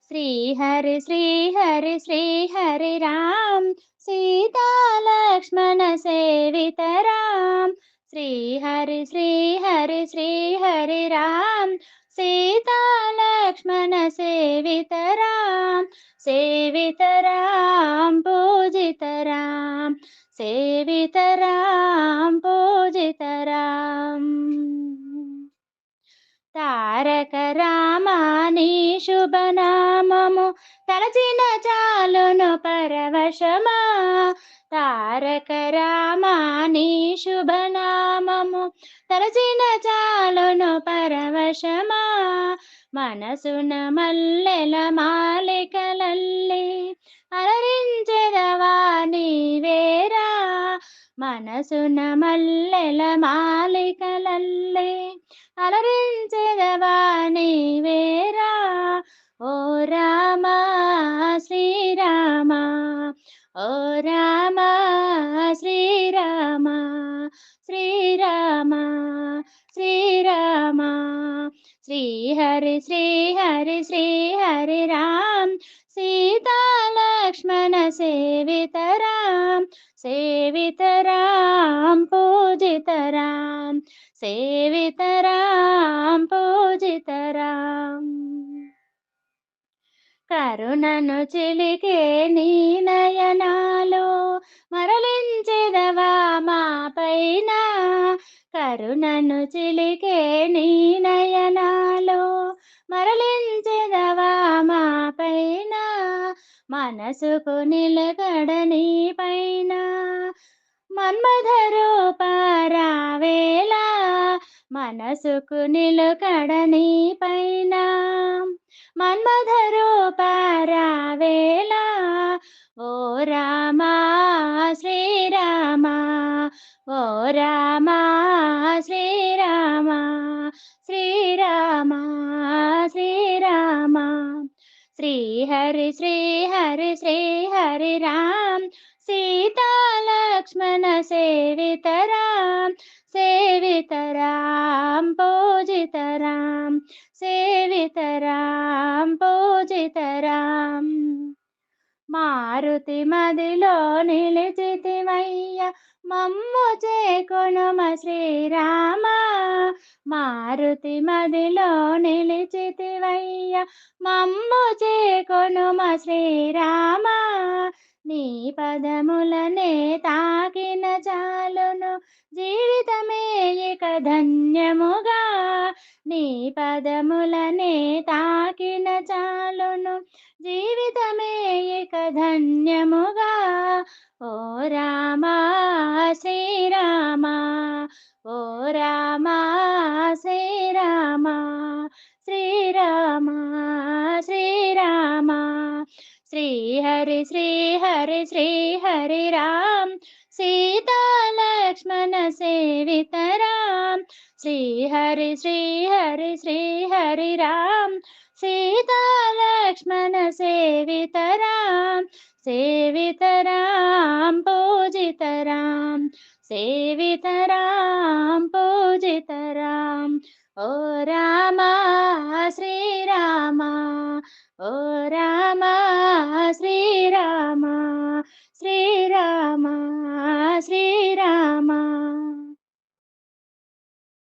श्री राम सीता लक्ष्मण सेवित राम। श्री राम सीता लक्ष्मण सेवित राम पूजित राम। सेवित राम पूजित राम। తారక రామాని శుభనామము తలచిన చాలును పరవశమా। తారక రామాని శుభనామము తలచిన చాలును పరవశమా। మనసున మల్లెల మాలికలల్లి అలరించెదవా నీవేరా। మనసున మల్లెల మాలికలల్లి అలరించెదవా నీవేరా। ఓ రామా శ్రీరామా, ఓ రామా శ్రీరామా, శ్రీరామా శ్రీరామా। శ్రీహరి రామ్ సీతా లక్ష్మణ సేవిత రామ్। సేవిత రామ్ పూజిత రామ్। సేవిత రామ్ పూజిత రామ్। కరుణను చిలికే నీ నయనాలో మరలించెదవా మా పైన। కరుణను చిలికే నీ నయనాలో మరలించెదవా మా పైన। మనసుకు నిలకడ నీ పైన మన్మథ రూప రావేలా। మనసుకు నిలకడ నీ పైన మన్మథ రూప రావేలా। ఓ రామా శ్రీరామా, ఓ రామా శ్రీరామా, శ్రీరామా శ్రీరామా। శ్రీహరి రామ్ सीता लक्ष्मण सेवित राम। सेवित राम पूजित राम। सेवित राम पूजित राम। మారుతి మదిలో నిలిచితివయ్య మమ్ము చేకొనుమ శ్రీరామ। మారుతి మదిలో నిలిచితివయ్య మమ్ము చేకొనుమ శ్రీరామ। నీ పదములనే తాకిన చాలును జీవితమే ఇక ధన్యముగా। నీ పదములనే తాకిన చాలును జీవితమే ఇక ధన్యముగా। ఓ రామా శ్రీరామా, ఓ రామా శ్రీరామా, శ్రీరామా శ్రీరామా। శ్రీహరి రామ్ సీతా లక్ష్మణ సేవిత రామ్। శ్రీహరి రామ్ सीता लक्ष्मण सेवित राम। सेवित राम पूजित राम। सेवित राम पूजित राम। ओ रामा श्रीरामा, ओ रामा श्रीरामा, श्रीरामा श्रीरामा।